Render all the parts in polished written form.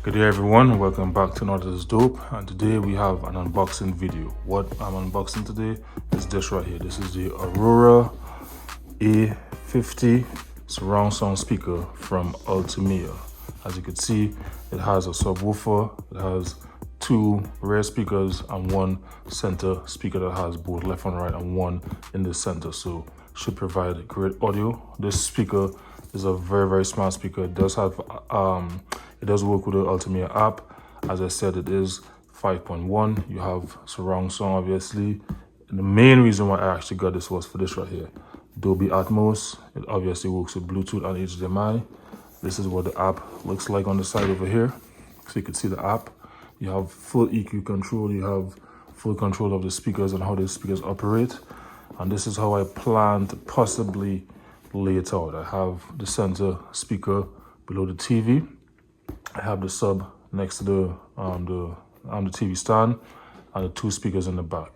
Good day everyone, and welcome back to Another is Dope. And today we have an unboxing video. What I'm unboxing today is this right here. This is the Aura A50 surround sound speaker from Ultimea. As you can see, it has a subwoofer, it has two rear speakers and one center speaker that has both left and right and one in the center, so should provide great audio. This speaker is a very smart speaker. It does have it does work with the Ultimea app. As I said, it is 5.1. You have surround sound, obviously. And the main reason why I actually got this was for this right here, Dolby Atmos. It obviously works with Bluetooth and HDMI. This is what the app looks like on the side over here. So you can see the app. You have full EQ control. You have full control of the speakers and how the speakers operate. And this is how I plan to possibly lay it out. I have the center speaker below the TV. I have the sub next to the TV stand and the two speakers in the back.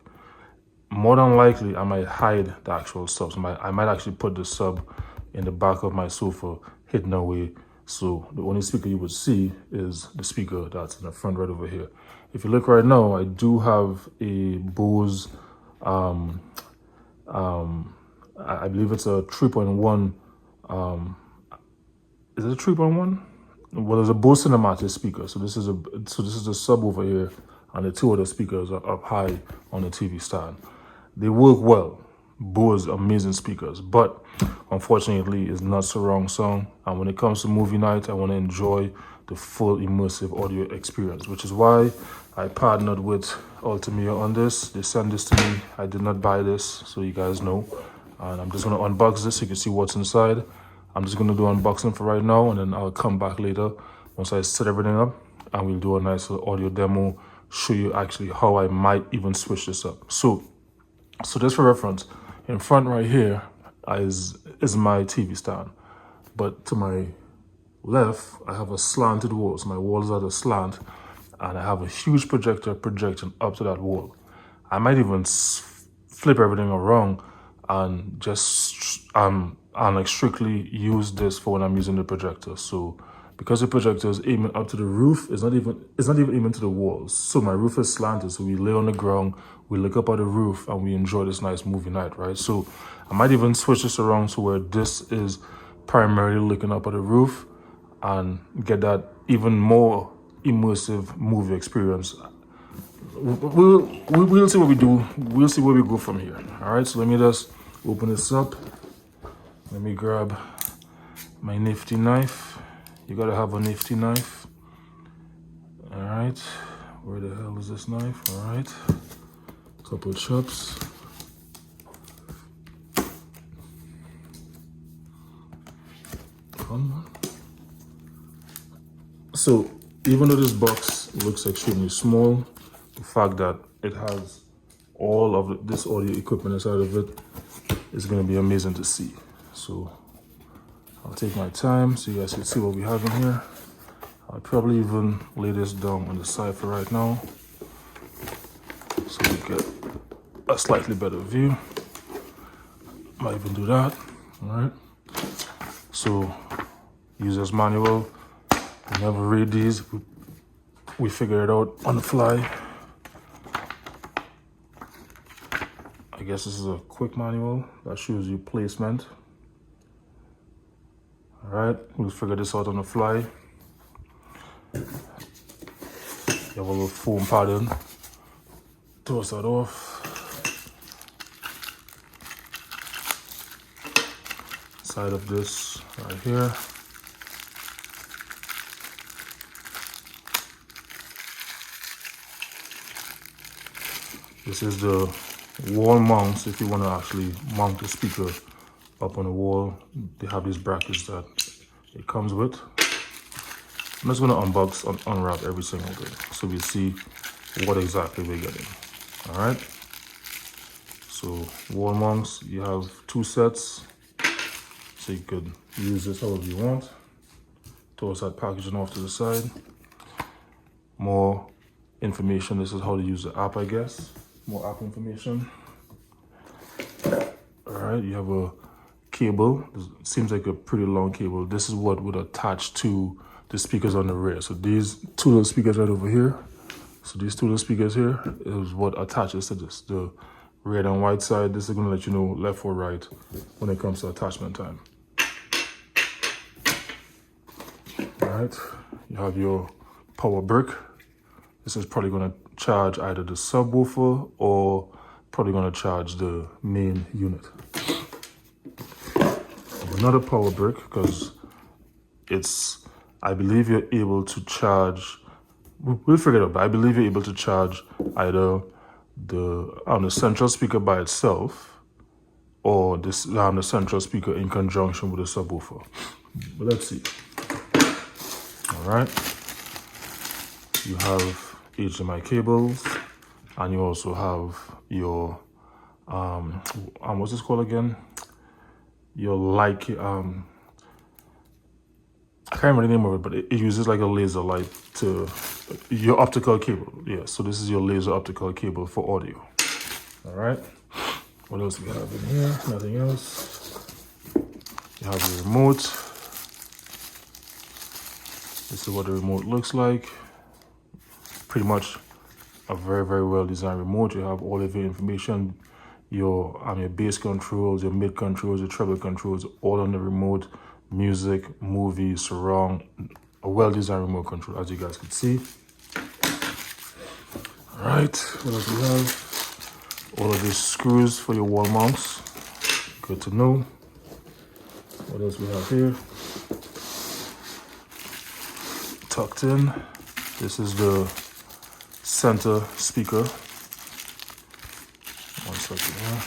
More than likely, I might hide the actual subs. I might actually put the sub in the back of my sofa, hidden away. So the only speaker you would see is the speaker that's in the front right over here. If you look right now, I do have a Bose, I believe it's a 3.1, is it a 3.1? Well, there's a Bose Cinematic speaker. So this is the subwoofer here, and the two other speakers are up high on the TV stand. They work well. Bose amazing speakers, but unfortunately it's not surround sound. And when it comes to movie night, I want to enjoy the full immersive audio experience, which is why I partnered with Ultimea on this. They sent this to me. I did not buy this, so you guys know. And I'm just going to unbox this so you can see what's inside. I'm just going to do unboxing for right now, and then I'll come back later once I set everything up, and we'll do a nice little audio demo, show you actually how I might even switch this up. So just for reference, in front right here is my TV stand, but to my left I have a slanted wall. So my walls are at a slant, and I have a huge projector projecting up to that wall. I might even flip everything around and just like strictly use this for when I'm using the projector. So because the projector is aiming up to the roof, it's not even aiming to the walls. So my roof is slanted, so we lay on the ground, we look up at the roof, and we enjoy this nice movie night, right? So I might even switch this around to where this is primarily looking up at the roof and get that even more immersive movie experience. We'll see what we do. We'll see where we go from here. All right, so let me just open this up. Let me grab my nifty knife. You gotta have a nifty knife. All right, where the hell is this knife? All right, couple chops. Come on. So even though this box looks extremely small, the fact that it has all of this audio equipment inside of it is gonna be amazing to see. So I'll take my time so you guys can see what we have in here. I'll probably even lay this down on the side for right now so we get a slightly better view. Might even do that. All right. So user's manual. We never read these. We figure it out on the fly. I guess this is a quick manual that shows you placement. All right, we'll figure this out on the fly. You have a little foam pattern. Toss that off. Side of this right here. This is the wall mounts. If you want to actually mount the speaker up on the wall, they have these brackets that it comes with. I'm just going to unwrap every single thing so we see what exactly we're getting. All right, so wall mounts, you have two sets, so you could use this however you want. Toss that packaging off to the side. More information. This is how to use the app, I guess. More app information. All right, you have a cable. It seems like a pretty long cable. This is what would attach to the speakers on the rear. So these two little speakers right over here. So these two little speakers here is what attaches to this. The red and white side, this is going to let you know left or right when it comes to attachment time. All right, you have your power brick. This is probably going to charge either the subwoofer or probably going to charge the main unit. Another power brick, because it's, I believe you're able to charge, we'll figure it out, but I believe you're able to charge either the central speaker by itself or this the central speaker in conjunction with the subwoofer. But let's see. All right, you have HDMI cables, and you also have your what's this called again? Your light, I can't remember the name of it, but it uses like a laser light to your optical cable. Yeah, so this is your laser optical cable for audio. All right, what else we have in here? Nothing else. You have your remote. This is what the remote looks like. Pretty much a very, very well designed remote. You have all of your information, your bass controls, your mid controls, your treble controls, all on the remote. Music, movie, surround, a well designed remote control, as you guys can see. All right, what else we have? All of these screws for your wall mounts. Good to know. What else we have here? Tucked in. This is the center speaker. One second here.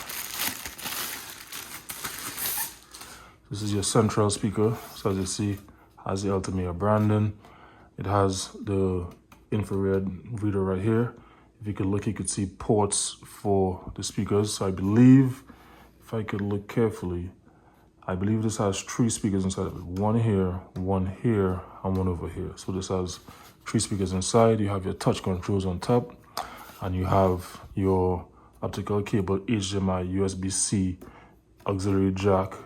This is your central speaker. So as you see, has the Ultimea branding. It has the infrared reader right here. If you could look, you could see ports for the speakers. So I believe, if I could look carefully, I believe this has 3 speakers inside of it. One here, and one over here. So this has 3 speakers inside. You have your touch controls on top, and you have your optical cable, HDMI, USB-C, auxiliary jack.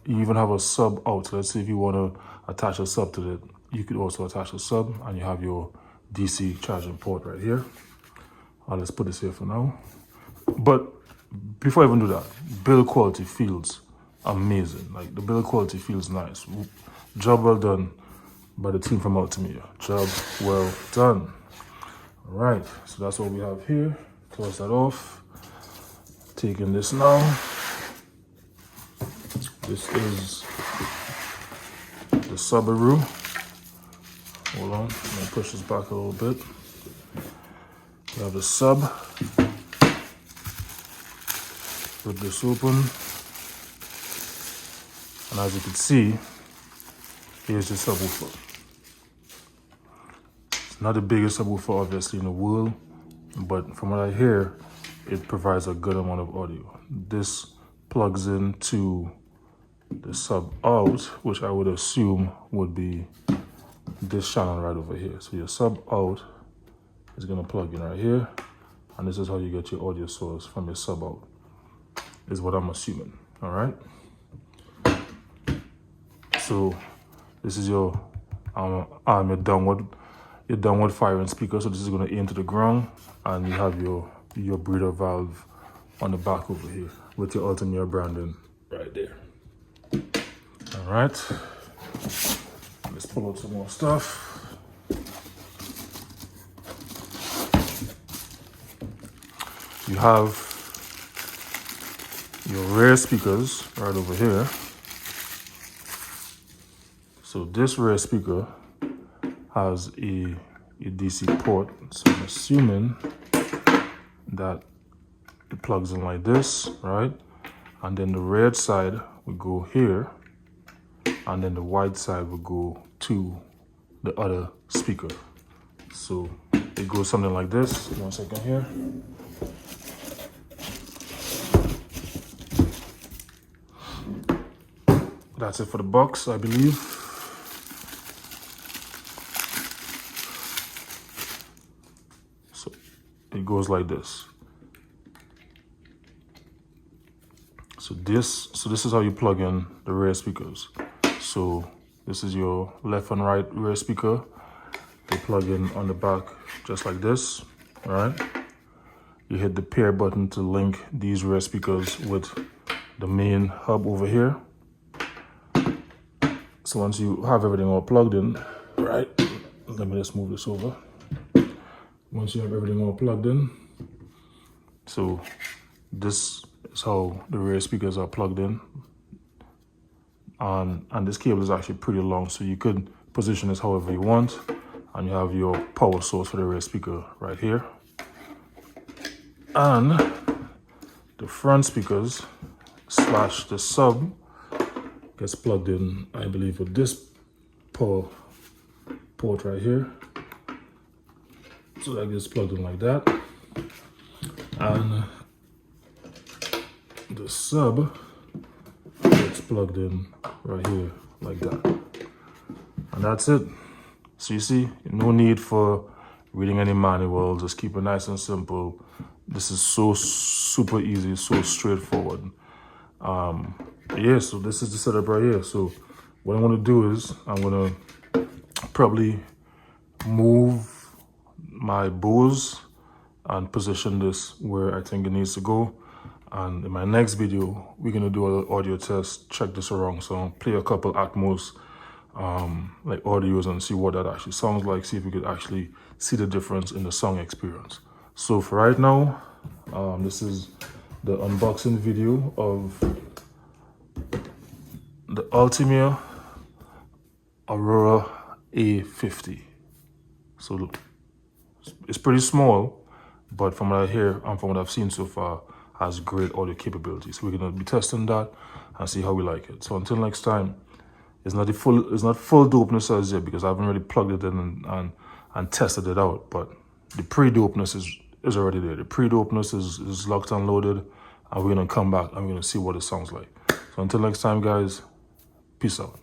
You even have a sub out. So let's say if you want to attach a sub to it, you could also attach a sub, and you have your DC charging port right here. Let's put this here for now. But before I even do that, build quality feels amazing. Like the build quality feels nice. Job well done by the team from Ultimea. Job well done. All right, so that's what we have here. Close that off. Taking this now. This is the Subaru. Hold on, I'm gonna push this back a little bit. We have the sub. Flip this open. And as you can see, here's the subwoofer. It's not the biggest subwoofer obviously in the world, but from what I hear, it provides a good amount of audio. This plugs into the sub out, which I would assume would be this channel right over here. So your sub out is gonna plug in right here, and this is how you get your audio source from your sub out, is what I'm assuming. All right. So this is your downward firing speaker. So this is gonna aim to the ground, and you have your breather valve on the back over here with your Ultimea branding right there. All right, let's pull out some more stuff. You have your rear speakers right over here. So this rear speaker has a DC port. So I'm assuming that it plugs in like this, right? And then the red side will go here, and then the white side will go to the other speaker. So it goes something like this. 1 second here. That's it for the box, I believe. So it goes like this. So this is how you plug in the rear speakers. So This is your left and right rear speaker. They plug in on the back just like this, right? You hit the pair button to link these rear speakers with the main hub over here. So once you have everything all plugged in, right? Let me just move this over. Once you have everything all plugged in, so this is how the rear speakers are plugged in. And this cable is actually pretty long, so you could position this however you want. And you have your power source for the rear speaker right here. And the front speakers slash the sub gets plugged in, I believe, with this power port right here. So that gets plugged in like that. And the sub gets plugged in right here like that. And that's it. So you see, no need for reading any manual, just keep it nice and simple. This is so super easy, so straightforward. Yeah, so this is the setup right here. So what I'm gonna do is I'm gonna probably move my Bose and position this where I think it needs to go. And in my next video, we're gonna do an audio test, check this around. So I'll play a couple Atmos like audios and see what that actually sounds like, see if we could actually see the difference in the song experience. So for right now, this is the unboxing video of the Ultimea Aura A50. So it's pretty small, but from what I hear and from what I've seen so far, has great audio capabilities. So we're gonna be testing that and see how we like it. So until next time, it's not full dopeness as yet because I haven't really plugged it in and tested it out, but the pre-dopeness is already there. The pre-dopeness is locked and loaded, and we're gonna come back and we're gonna see what it sounds like. So until next time, guys, peace out.